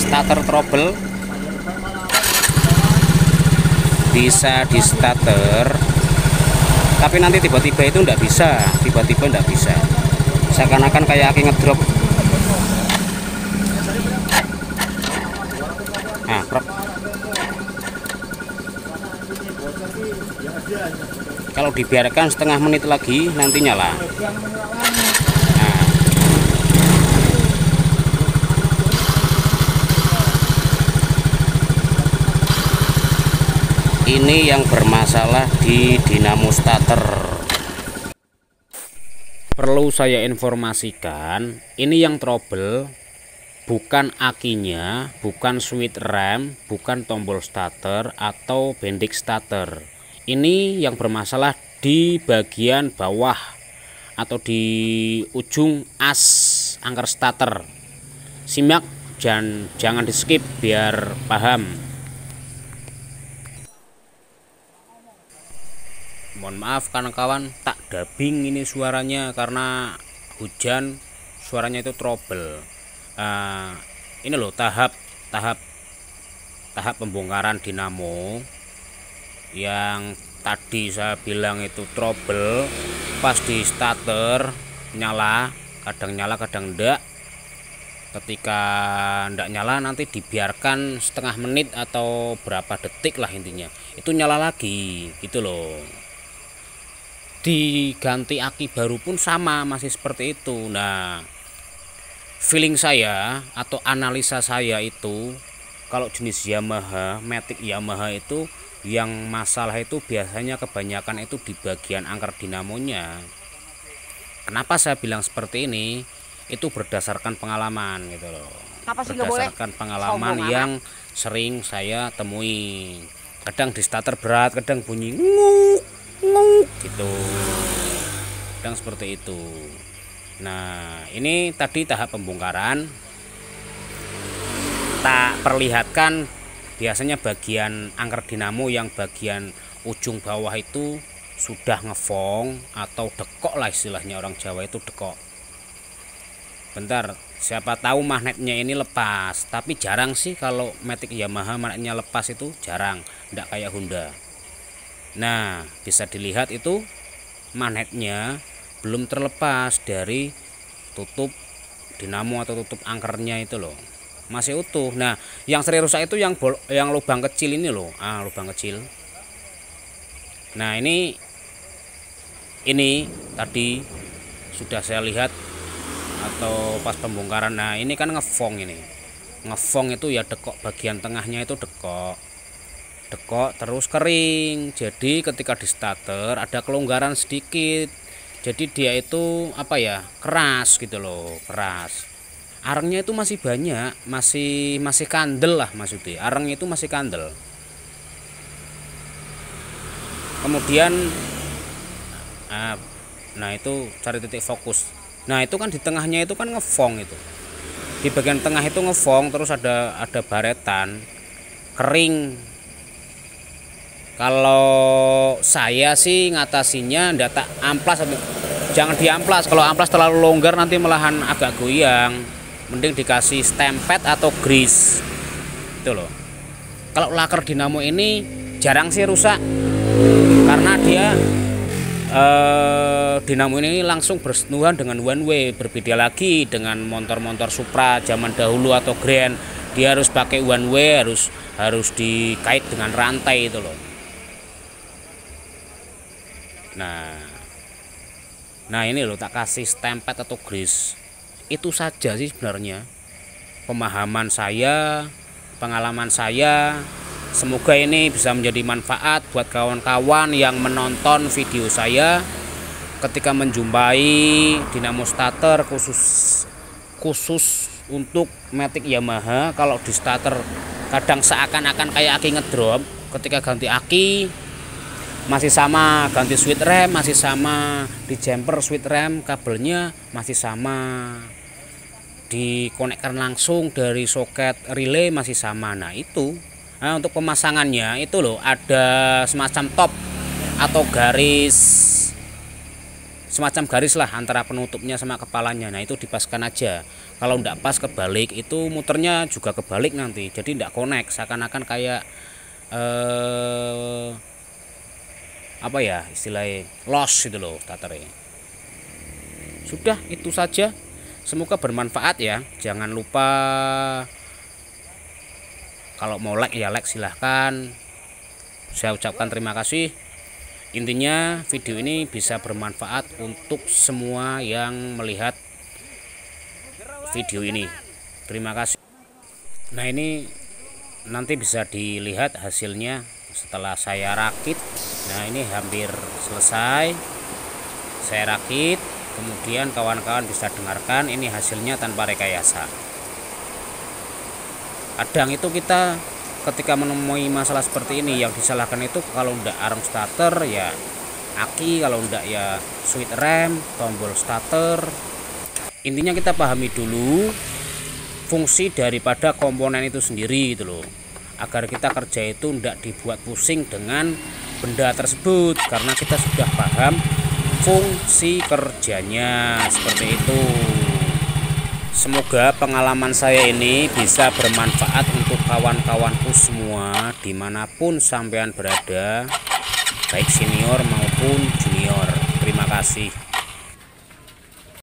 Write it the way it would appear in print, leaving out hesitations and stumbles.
starter trouble, bisa di starter tapi nanti tiba-tiba itu nggak bisa, seakan-akan kayak aki ngedrop. Nah, kalau dibiarkan setengah menit lagi nanti nyala. Nah, ini yang bermasalah di dinamo starter. Perlu saya informasikan, ini yang trouble bukan akinya, bukan switch rem, bukan tombol starter atau bendik starter. Ini yang bermasalah di bagian bawah atau di ujung as angker starter. Simak, jangan di skip biar paham. Mohon maaf kawan-kawan, tak dubbing ini suaranya karena hujan, suaranya itu trouble. Ini loh tahap pembongkaran dinamo yang tadi saya bilang itu trouble. Pas di starter nyala, kadang nyala kadang enggak. Ketika enggak nyala nanti dibiarkan setengah menit atau berapa detik lah, intinya itu nyala lagi gitu loh. Diganti aki baru pun sama, masih seperti itu. Nah, feeling saya atau analisa saya itu kalau jenis Yamaha, Matic Yamaha itu yang masalah itu biasanya kebanyakan itu di bagian angker dinamonya. Kenapa saya bilang seperti ini? Itu berdasarkan pengalaman gitu loh. Berdasarkan pengalaman yang sering saya temui. Kadang di starter berat, kadang bunyi nguk gitu, kadang seperti itu. Nah, ini tadi tahap pembongkaran. Tak perlihatkan biasanya bagian angker dinamo yang bagian ujung bawah itu sudah ngefong atau dekok lah, istilahnya orang Jawa itu dekok. Bentar, siapa tahu magnetnya ini lepas, tapi jarang sih kalau Matic Yamaha magnetnya lepas, itu jarang, enggak kayak Honda. Nah, bisa dilihat itu magnetnya belum terlepas dari tutup dinamo atau tutup angkernya itu loh, masih utuh. Nah, yang sering rusak itu yang lubang kecil ini loh, lubang kecil. Nah, ini tadi sudah saya lihat atau pas pembongkaran. Nah, ini kan ngefong itu ya, dekok bagian tengahnya itu dekok terus kering. Jadi ketika di starter ada kelonggaran sedikit, jadi dia itu apa ya, keras gitu loh, keras. Arengnya itu masih banyak, masih kandel lah, maksudnya arengnya itu masih kandel. Kemudian nah itu cari titik fokus. Nah, itu kan di tengahnya itu kan ngefong, itu di bagian tengah itu ngefong, terus ada baretan kering. Kalau saya sih ngatasinya ndak tak amplas, jangan diamplas. Kalau amplas terlalu longgar nanti malahan agak goyang. Mending dikasih stempet atau grease itu loh. Kalau laker dinamo ini jarang sih rusak karena dia dinamo ini langsung bersentuhan dengan one way. Berbeda lagi dengan motor-motor Supra zaman dahulu atau Grand, dia harus pakai one way, harus dikait dengan rantai itu loh. Nah ini loh, tak kasih stempet atau grease. Itu saja sih sebenarnya pemahaman saya, pengalaman saya. Semoga ini bisa menjadi manfaat buat kawan-kawan yang menonton video saya ketika menjumpai dinamo starter khusus untuk Matic Yamaha. Kalau di starter kadang seakan-akan kayak aki ngedrop, ketika ganti aki masih sama, ganti switch rem masih sama, di jumper switch rem kabelnya masih sama, dikonekkan langsung dari soket relay masih sama. Nah itu, untuk pemasangannya itu loh, ada semacam top atau garis, semacam garis lah antara penutupnya sama kepalanya. Nah itu dipaskan aja. Kalau tidak pas kebalik itu muternya juga kebalik nanti, jadi tidak connect, seakan-akan kayak apa ya istilahnya, loss gitu loh starternya. Sudah itu saja, semoga bermanfaat ya. Jangan lupa kalau mau like ya like, silahkan. Saya ucapkan terima kasih. Intinya video ini bisa bermanfaat untuk semua yang melihat video ini. Terima kasih. Nah, ini nanti bisa dilihat hasilnya setelah saya rakit. Nah, ini hampir selesai saya rakit, kemudian kawan-kawan bisa dengarkan ini hasilnya tanpa rekayasa. Kadang itu kita ketika menemui masalah seperti ini, yang disalahkan itu kalau ndak arm starter ya aki, kalau ndak ya switch rem, tombol starter. Intinya kita pahami dulu fungsi daripada komponen itu sendiri gitu loh, agar kita kerja itu ndak dibuat pusing dengan benda tersebut, karena kita sudah paham fungsi kerjanya seperti itu. Semoga pengalaman saya ini bisa bermanfaat untuk kawan-kawanku semua dimanapun sampean berada, baik senior maupun junior. Terima kasih.